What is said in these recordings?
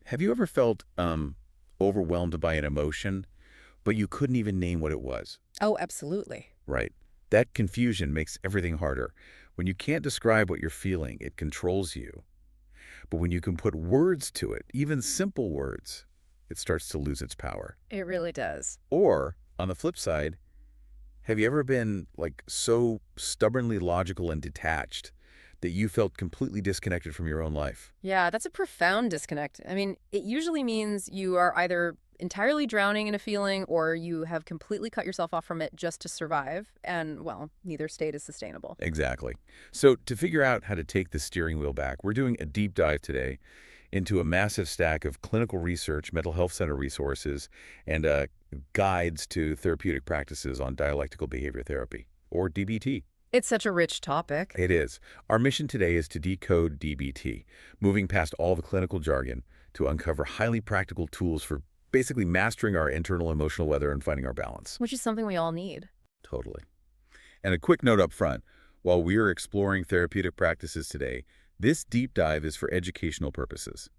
Have you ever felt overwhelmed by an emotion, but you couldn't even name what it was? Oh, absolutely. Right. That confusion makes everything harder. When you can't describe what you're feeling, it controls you. But when you can put words to it, even simple words, it starts to lose its power. It really does. Or, on the flip side, have you ever been like so stubbornly logical and detached that you felt completely disconnected from your own life? Yeah, that's a profound disconnect. I mean, it usually means you are either entirely drowning in a feeling or you have completely cut yourself off from it just to survive. And, well, neither state is sustainable. Exactly. So to figure out how to take the steering wheel back, we're doing a deep dive today into a massive stack of clinical research, mental health center resources, and guides to therapeutic practices on dialectical behavior therapy, or DBT. It's such a rich topic. It is. Our mission today is to decode DBT, moving past all the clinical jargon to uncover highly practical tools for basically mastering our internal emotional weather and finding our balance. Which is something we all need. Totally. And a quick note up front, while we are exploring therapeutic practices today, this deep dive is for educational purposes.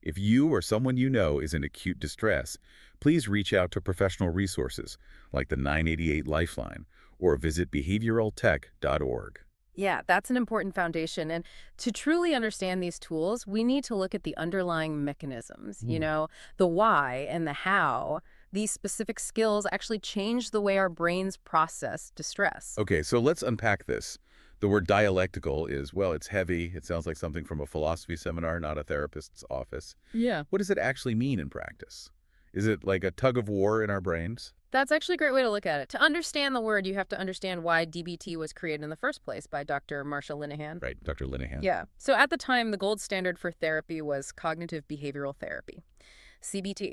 If you or someone you know is in acute distress, please reach out to professional resources like the 988 Lifeline or visit behavioraltech.org. Yeah, that's an important foundation. And to truly understand these tools, we need to look at the underlying mechanisms, the why and the how. These specific skills actually change the way our brains process distress. Okay, so let's unpack this. The word dialectical is, well, it's heavy. It sounds like something from a philosophy seminar, not a therapist's office. Yeah. What does it actually mean in practice? Is it like a tug of war in our brains? That's actually a great way to look at it. To understand the word, you have to understand why DBT was created in the first place by Dr. Marsha Linehan. Right, Dr. Linehan. Yeah. So at the time, the gold standard for therapy was cognitive behavioral therapy, CBT.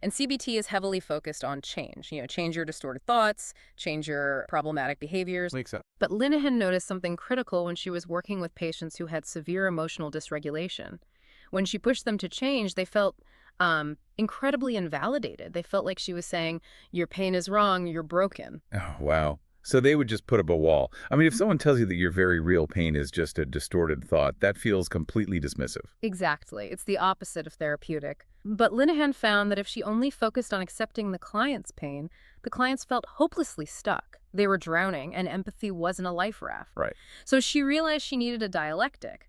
And CBT is heavily focused on change. Change your distorted thoughts, change your problematic behaviors. Makes sense. But Linehan noticed something critical when she was working with patients who had severe emotional dysregulation. When she pushed them to change, they felt incredibly invalidated. They felt like she was saying, your pain is wrong, you're broken. Oh, wow. So they would just put up a wall. I mean, if someone tells you that your very real pain is just a distorted thought, that feels completely dismissive. Exactly. It's the opposite of therapeutic. But Linehan found that if she only focused on accepting the client's pain, the clients felt hopelessly stuck. They were drowning, and empathy wasn't a life raft. Right. So she realized she needed a dialectic.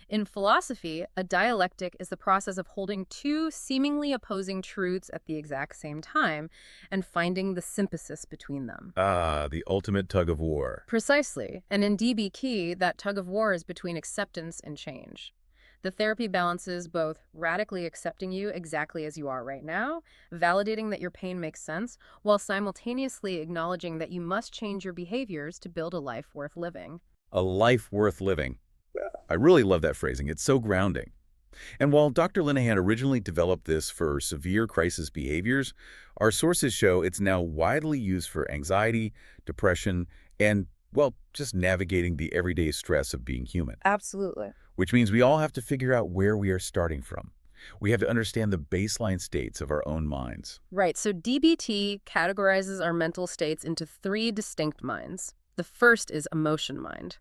In philosophy, a dialectic is the process of holding two seemingly opposing truths at the exact same time and finding the synthesis between them. Ah, the ultimate tug of war. Precisely. And in DBT, that tug of war is between acceptance and change. The therapy balances both radically accepting you exactly as you are right now, validating that your pain makes sense, while simultaneously acknowledging that you must change your behaviors to build a life worth living. A life worth living. I really love that phrasing. It's so grounding. And while Dr. Linehan originally developed this for severe crisis behaviors, our sources show it's now widely used for anxiety, depression, and, well, just navigating the everyday stress of being human. Absolutely. Which means we all have to figure out where we are starting from. We have to understand the baseline states of our own minds. Right. So DBT categorizes our mental states into three distinct minds. The first is emotion mind.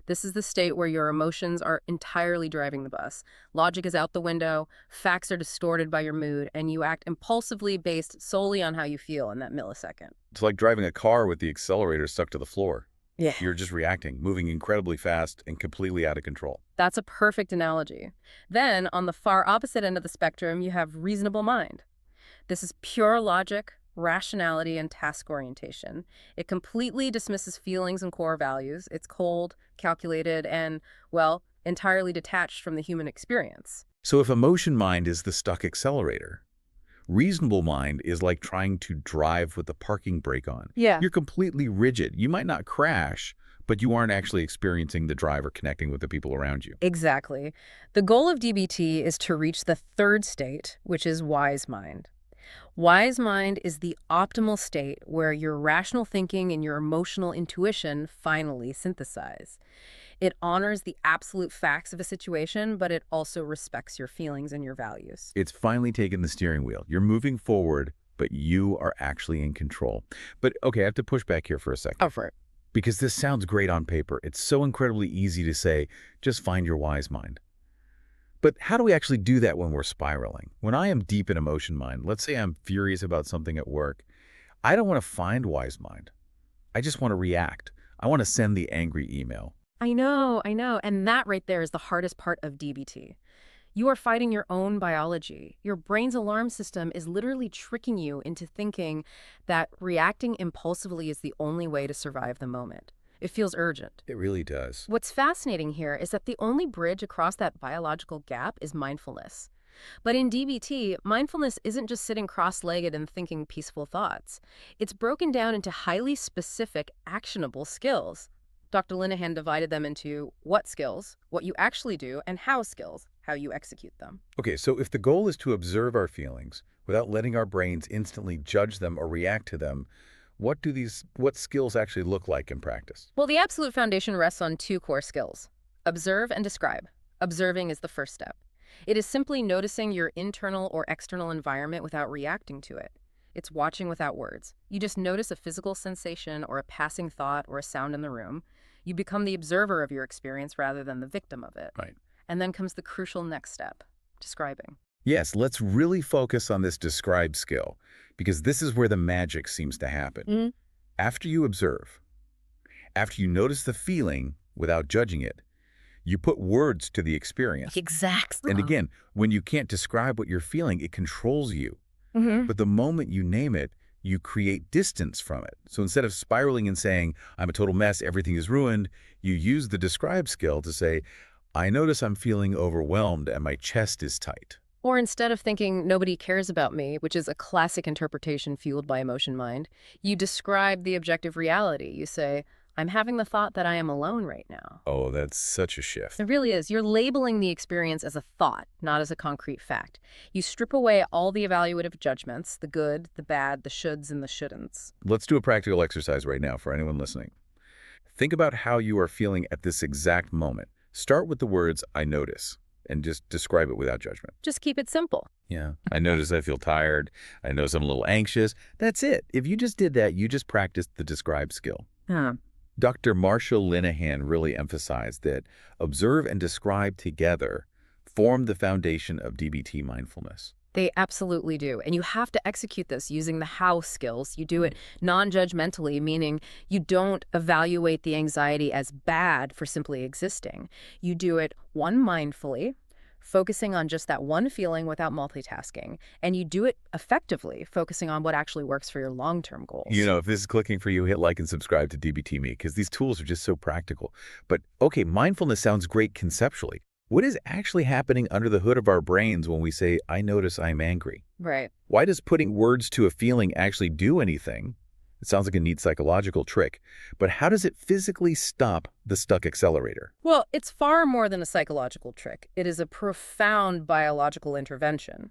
This is the state where your emotions are entirely driving the bus. Logic is out the window, facts are distorted by your mood, and you act impulsively based solely on how you feel in that millisecond. It's like driving a car with the accelerator stuck to the floor. Yeah. You're just reacting, moving incredibly fast and completely out of control. That's a perfect analogy. Then, on the far opposite end of the spectrum, you have reasonable mind. This is pure logic, rationality, and task orientation. It completely dismisses feelings and core values. It's cold, calculated, and, well, entirely detached from the human experience. So if emotion mind is the stuck accelerator, reasonable mind is like trying to drive with the parking brake on. Yeah. You're completely rigid. You might not crash, but you aren't actually experiencing the drive or connecting with the people around you. Exactly. The goal of DBT is to reach the third state, which is wise mind. Wise mind is the optimal state where your rational thinking and your emotional intuition finally synthesize. It honors the absolute facts of a situation, but it also respects your feelings and your values. It's finally taken the steering wheel. You're moving forward, but you are actually in control. But okay, I have to push back here for a second. Oh, for it. Because this sounds great on paper. It's so incredibly easy to say, just find your wise mind. But how do we actually do that when we're spiraling? When I am deep in emotion mind, let's say I'm furious about something at work, I don't want to find wise mind. I just want to react. I want to send the angry email. I know, I know. And that right there is the hardest part of DBT. You are fighting your own biology. Your brain's alarm system is literally tricking you into thinking that reacting impulsively is the only way to survive the moment. It feels urgent. It really does. What's fascinating here is that the only bridge across that biological gap is mindfulness. But in DBT, mindfulness isn't just sitting cross-legged and thinking peaceful thoughts. It's broken down into highly specific, actionable skills. Dr. Linehan divided them into what skills, what you actually do, and how skills, how you execute them. Okay, so if the goal is to observe our feelings without letting our brains instantly judge them or react to them, what skills actually look like in practice? Well, the absolute foundation rests on two core skills: observe and describe. Observing is the first step. It is simply noticing your internal or external environment without reacting to it. It's watching without words. You just notice a physical sensation or a passing thought or a sound in the room. You become the observer of your experience rather than the victim of it. Right. And then comes the crucial next step: describing. Yes, let's really focus on this describe skill, because this is where the magic seems to happen. After you observe, after you notice the feeling without judging it, you put words to the experience. Exactly. And again, when you can't describe what you're feeling, it controls you. But the moment you name it, you create distance from it. So instead of spiraling and saying, I'm a total mess, everything is ruined, you use the describe skill to say, I notice I'm feeling overwhelmed and my chest is tight. Or instead of thinking nobody cares about me, which is a classic interpretation fueled by emotion mind, you describe the objective reality. You say, I'm having the thought that I am alone right now. Oh, that's such a shift. It really is. You're labeling the experience as a thought, not as a concrete fact. You strip away all the evaluative judgments, the good, the bad, the shoulds, and the shouldn'ts. Let's do a practical exercise right now for anyone listening. Think about how you are feeling at this exact moment. Start with the words, I notice, and just describe it without judgment. Just keep it simple. Yeah, I notice I feel tired. I notice I'm a little anxious. That's it. If you just did that, you just practiced the describe skill. Yeah. Dr. Marshall Linehan really emphasized that observe and describe together form the foundation of DBT mindfulness. They absolutely do. And you have to execute this using the how skills. You do it non-judgmentally, meaning you don't evaluate the anxiety as bad for simply existing. You do it one mindfully, focusing on just that one feeling without multitasking. And you do it effectively, focusing on what actually works for your long-term goals. You know, if this is clicking for you, hit like and subscribe to DBT Me, because these tools are just so practical. But okay, mindfulness sounds great conceptually. What is actually happening under the hood of our brains when we say, I notice I'm angry? Right. Why does putting words to a feeling actually do anything? It sounds like a neat psychological trick, but how does it physically stop the stuck accelerator? Well, it's far more than a psychological trick. It is a profound biological intervention.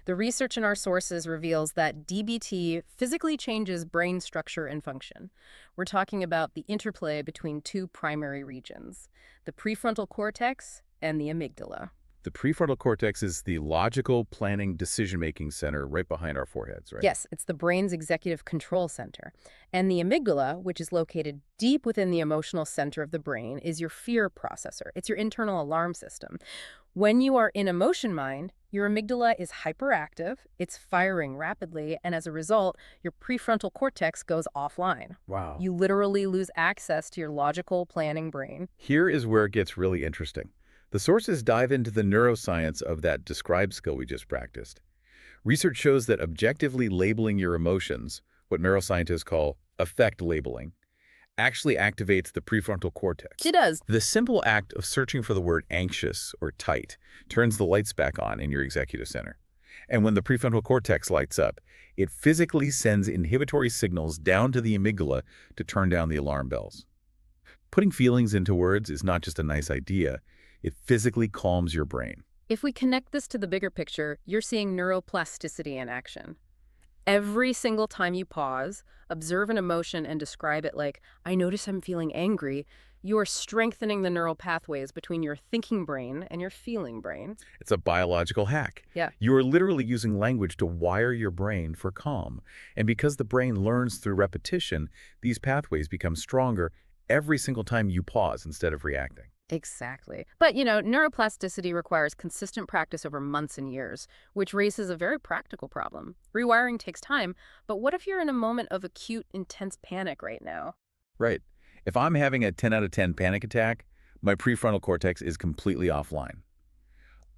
The research in our sources reveals that DBT physically changes brain structure and function. We're talking about the interplay between two primary regions, the prefrontal cortex and the amygdala. The prefrontal cortex is the logical planning decision-making center right behind our foreheads, right? Yes, it's the brain's executive control center. And the amygdala, which is located deep within the emotional center of the brain, is your fear processor. It's your internal alarm system. When you are in emotion mind, your amygdala is hyperactive, it's firing rapidly, and as a result, your prefrontal cortex goes offline. Wow. You literally lose access to your logical planning brain. Here is where it gets really interesting. The sources dive into the neuroscience of that describe skill we just practiced. Research shows that objectively labeling your emotions, what neuroscientists call affect labeling, actually activates the prefrontal cortex. It does. The simple act of searching for the word anxious or tight turns the lights back on in your executive center. And when the prefrontal cortex lights up, it physically sends inhibitory signals down to the amygdala to turn down the alarm bells. Putting feelings into words is not just a nice idea. It physically calms your brain. If we connect this to the bigger picture, you're seeing neuroplasticity in action. Every single time you pause, observe an emotion and describe it like, I notice I'm feeling angry, you are strengthening the neural pathways between your thinking brain and your feeling brain. It's a biological hack. Yeah. You are literally using language to wire your brain for calm. And because the brain learns through repetition, these pathways become stronger every single time you pause instead of reacting. Exactly. But, neuroplasticity requires consistent practice over months and years, which raises a very practical problem. Rewiring takes time, but what if you're in a moment of acute, intense panic right now? Right. If I'm having a 10 out of 10 panic attack, my prefrontal cortex is completely offline.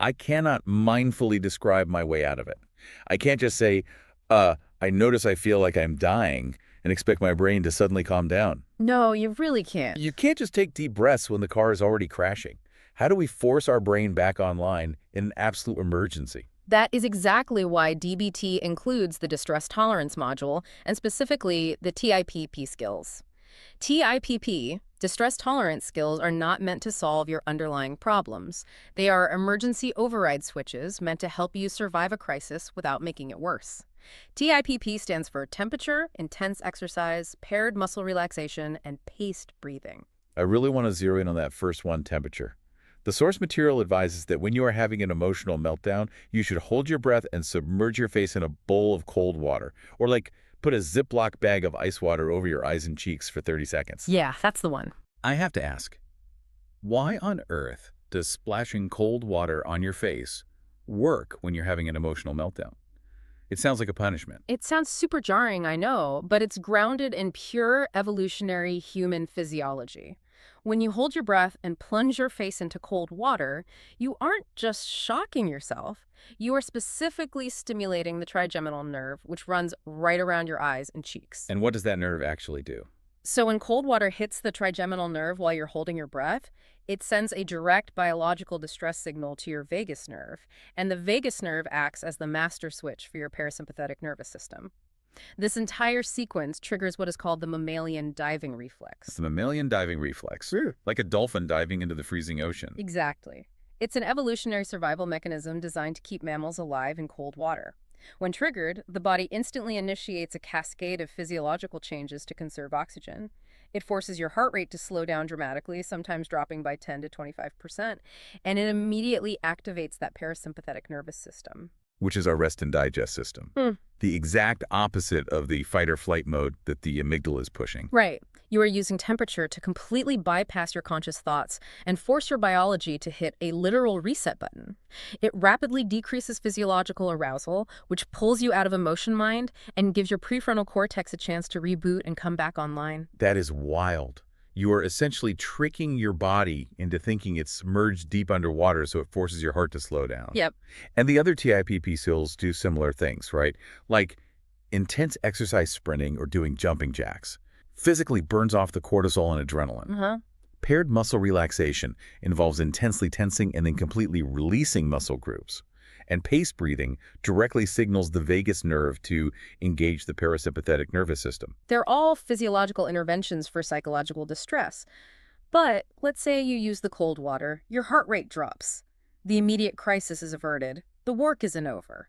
I cannot mindfully describe my way out of it. I can't just say, I notice I feel like I'm dying and expect my brain to suddenly calm down. No, you really can't. You can't just take deep breaths when the car is already crashing. How do we force our brain back online in an absolute emergency? That is exactly why DBT includes the distress tolerance module, and specifically the TIPP skills. TIPP, distress tolerance skills, are not meant to solve your underlying problems. They are emergency override switches meant to help you survive a crisis without making it worse. TIPP stands for temperature, intense exercise, paired muscle relaxation, and paced breathing. I really want to zero in on that first one, temperature. The source material advises that when you are having an emotional meltdown, you should hold your breath and submerge your face in a bowl of cold water, or put a Ziploc bag of ice water over your eyes and cheeks for 30 seconds. Yeah, that's the one. I have to ask, why on earth does splashing cold water on your face work when you're having an emotional meltdown? It sounds like a punishment. It sounds super jarring, I know, but it's grounded in pure evolutionary human physiology. When you hold your breath and plunge your face into cold water, you aren't just shocking yourself. You are specifically stimulating the trigeminal nerve, which runs right around your eyes and cheeks. And what does that nerve actually do? So when cold water hits the trigeminal nerve while you're holding your breath, it sends a direct biological distress signal to your vagus nerve, and the vagus nerve acts as the master switch for your parasympathetic nervous system. This entire sequence triggers what is called the mammalian diving reflex. It's the mammalian diving reflex, like a dolphin diving into the freezing ocean. Exactly. It's an evolutionary survival mechanism designed to keep mammals alive in cold water. When triggered, the body instantly initiates a cascade of physiological changes to conserve oxygen. It forces your heart rate to slow down dramatically, sometimes dropping by 10 to 25%, and it immediately activates that parasympathetic nervous system. Which is our rest and digest system. The exact opposite of the fight-or-flight mode that the amygdala is pushing. Right. You are using temperature to completely bypass your conscious thoughts and force your biology to hit a literal reset button. It rapidly decreases physiological arousal, which pulls you out of emotion mind and gives your prefrontal cortex a chance to reboot and come back online. That is wild. You are essentially tricking your body into thinking it's submerged deep underwater, so it forces your heart to slow down. Yep. And the other TIPP skills do similar things, right? Like intense exercise sprinting or doing jumping jacks physically burns off the cortisol and adrenaline. Paired muscle relaxation involves intensely tensing and then completely releasing muscle groups. And paced breathing directly signals the vagus nerve to engage the parasympathetic nervous system. They're all physiological interventions for psychological distress. But let's say you use the cold water, your heart rate drops. The immediate crisis is averted. The work isn't over.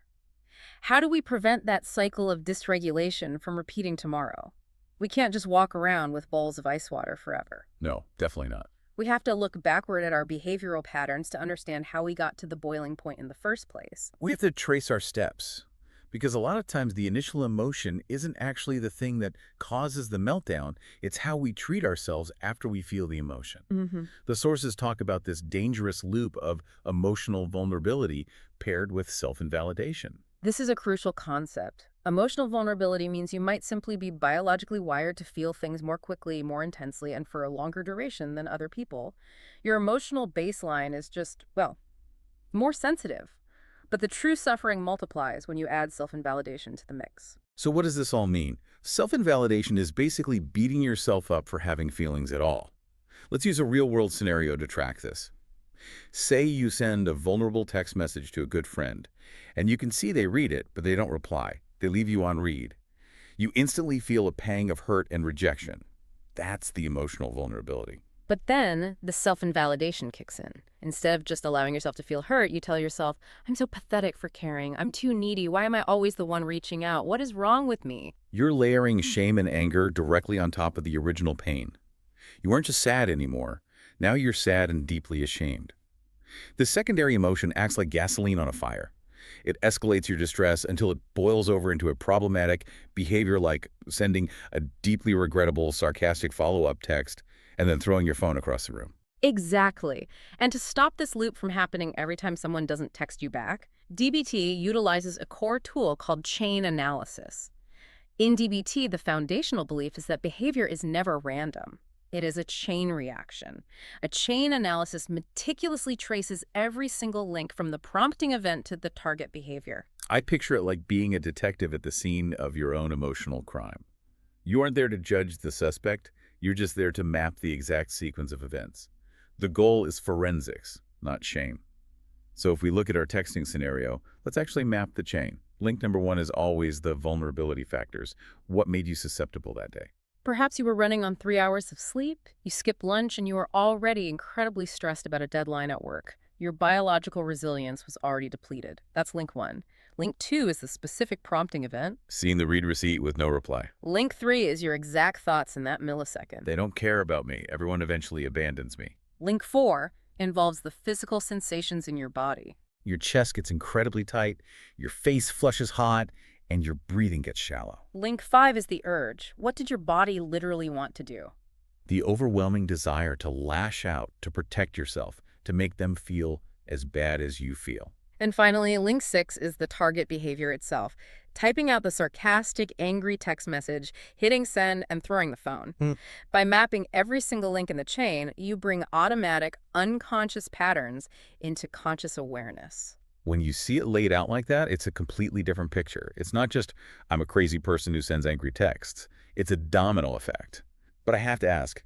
How do we prevent that cycle of dysregulation from repeating tomorrow? We can't just walk around with bowls of ice water forever. No, definitely not. We have to look backward at our behavioral patterns to understand how we got to the boiling point in the first place. We have to trace our steps, because a lot of times the initial emotion isn't actually the thing that causes the meltdown. It's how we treat ourselves after we feel the emotion. The sources talk about this dangerous loop of emotional vulnerability paired with self-invalidation. This is a crucial concept. Emotional vulnerability means you might simply be biologically wired to feel things more quickly, more intensely, and for a longer duration than other people. Your emotional baseline is just, well, more sensitive. But the true suffering multiplies when you add self-invalidation to the mix. So what does this all mean? Self-invalidation is basically beating yourself up for having feelings at all. Let's use a real-world scenario to track this. Say you send a vulnerable text message to a good friend, and you can see they read it, but they don't reply. They leave you on read. You instantly feel a pang of hurt and rejection. That's the emotional vulnerability. But then the self-invalidation kicks in. Instead of just allowing yourself to feel hurt, you tell yourself, I'm so pathetic for caring. I'm too needy. Why am I always the one reaching out? What is wrong with me? You're layering shame and anger directly on top of the original pain. You aren't just sad anymore. Now you're sad and deeply ashamed. The secondary emotion acts like gasoline on a fire. It escalates your distress until it boils over into a problematic behavior like sending a deeply regrettable, sarcastic follow-up text and then throwing your phone across the room. Exactly. And to stop this loop from happening every time someone doesn't text you back, DBT utilizes a core tool called chain analysis. In DBT, the foundational belief is that behavior is never random. It is a chain reaction. A chain analysis meticulously traces every single link from the prompting event to the target behavior. I picture it like being a detective at the scene of your own emotional crime. You aren't there to judge the suspect, you're just there to map the exact sequence of events. The goal is forensics, not shame. So if we look at our texting scenario, let's actually map the chain. Link number one is always the vulnerability factors. What made you susceptible that day? Perhaps you were running on 3 hours of sleep, you skipped lunch, and you were already incredibly stressed about a deadline at work. Your biological resilience was already depleted. That's link one. Link two is the specific prompting event. Seeing the read receipt with no reply. Link three is your exact thoughts in that millisecond. They don't care about me. Everyone eventually abandons me. Link four involves the physical sensations in your body. Your chest gets incredibly tight, your face flushes hot, and your breathing gets shallow. Link five is the urge. What did your body literally want to do? The overwhelming desire to lash out, to protect yourself, to make them feel as bad as you feel. And finally, link six is the target behavior itself. Typing out the sarcastic, angry text message, hitting send, and throwing the phone. By mapping every single link in the chain, you bring automatic, unconscious patterns into conscious awareness. When you see it laid out like that, it's a completely different picture. It's not just, I'm a crazy person who sends angry texts. It's a domino effect. But I have to ask,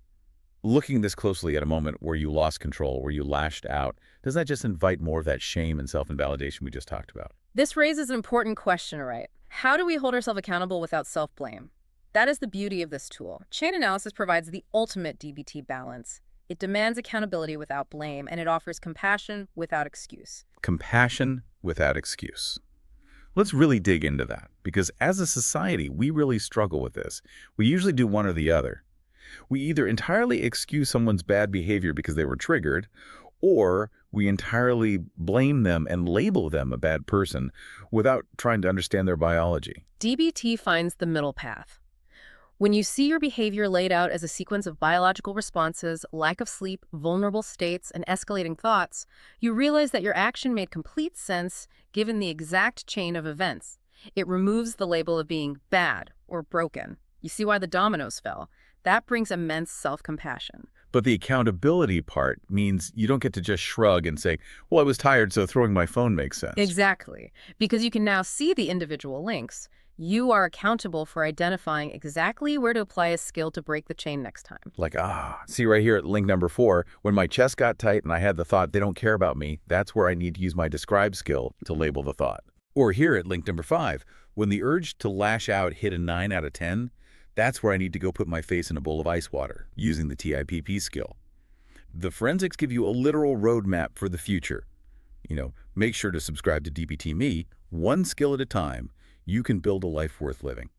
looking this closely at a moment where you lost control, where you lashed out, does that just invite more of that shame and self-invalidation we just talked about? This raises an important question, right? How do we hold ourselves accountable without self-blame? That is the beauty of this tool. Chain analysis provides the ultimate DBT balance. It demands accountability without blame, and it offers compassion without excuse. Compassion without excuse. Let's really dig into that, because as a society, we really struggle with this. We usually do one or the other. We either entirely excuse someone's bad behavior because they were triggered, or we entirely blame them and label them a bad person without trying to understand their biology. DBT finds the middle path. When you see your behavior laid out as a sequence of biological responses, lack of sleep, vulnerable states, and escalating thoughts, you realize that your action made complete sense given the exact chain of events. It removes the label of being bad or broken. You see why the dominoes fell. That brings immense self-compassion. But the accountability part means you don't get to just shrug and say, well, I was tired, so throwing my phone makes sense. Exactly. Because you can now see the individual links. You are accountable for identifying exactly where to apply a skill to break the chain next time. Like, see right here at link number 4, when my chest got tight and I had the thought, they don't care about me, that's where I need to use my describe skill to label the thought. Or here at link number 5, when the urge to lash out hit a 9 out of 10, that's where I need to go put my face in a bowl of ice water, using the TIPP skill. The forensics give you a literal roadmap for the future. Make sure to subscribe to DBT Me, one skill at a time. You can build a life worth living.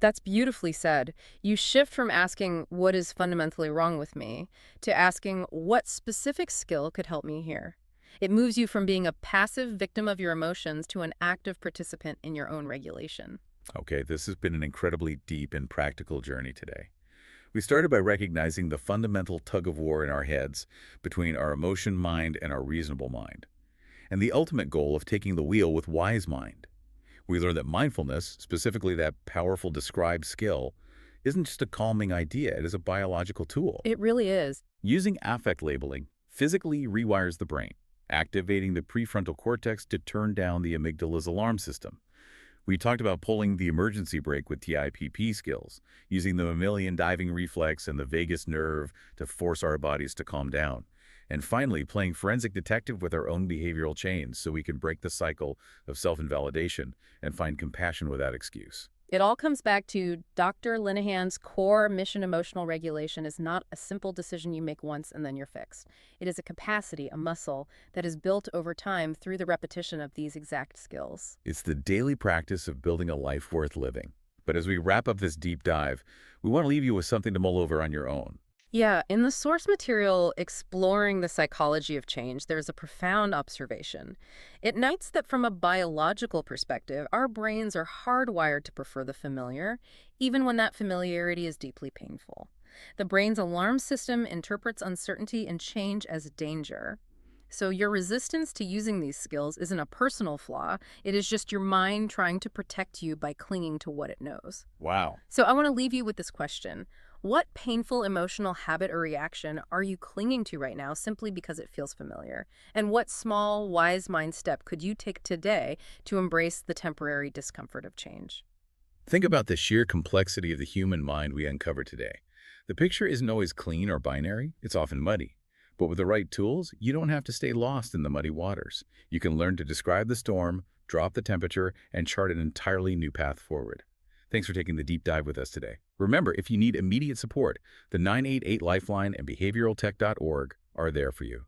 That's beautifully said. You shift from asking, what is fundamentally wrong with me, to asking, what specific skill could help me here? It moves you from being a passive victim of your emotions to an active participant in your own regulation. Okay, this has been an incredibly deep and practical journey today. We started by recognizing the fundamental tug-of-war in our heads between our emotion mind and our reasonable mind, and the ultimate goal of taking the wheel with wise mind. We learned that mindfulness, specifically that powerful describe skill, isn't just a calming idea, it is a biological tool. It really is. Using affect labeling physically rewires the brain, activating the prefrontal cortex to turn down the amygdala's alarm system. We talked about pulling the emergency brake with TIPP skills, using the mammalian diving reflex and the vagus nerve to force our bodies to calm down. And finally, playing forensic detective with our own behavioral chains so we can break the cycle of self-invalidation and find compassion without excuse. It all comes back to Dr. Linehan's core mission emotional regulation is not a simple decision you make once and then you're fixed. It is a capacity, a muscle, that is built over time through the repetition of these exact skills. It's the daily practice of building a life worth living. But as we wrap up this deep dive, we want to leave you with something to mull over on your own. Yeah, in the source material Exploring the Psychology of Change, there's a profound observation. It notes that from a biological perspective, our brains are hardwired to prefer the familiar, even when that familiarity is deeply painful. The brain's alarm system interprets uncertainty and change as danger. So your resistance to using these skills isn't a personal flaw, it is just your mind trying to protect you by clinging to what it knows. Wow. So I want to leave you with this question. What painful emotional habit or reaction are you clinging to right now simply because it feels familiar? And what small, wise mind step could you take today to embrace the temporary discomfort of change? Think about the sheer complexity of the human mind we uncovered today. The picture isn't always clean or binary, it's often muddy. But with the right tools, you don't have to stay lost in the muddy waters. You can learn to describe the storm, drop the temperature, and chart an entirely new path forward. Thanks for taking the deep dive with us today. Remember, if you need immediate support, the 988 Lifeline and behavioraltech.org are there for you.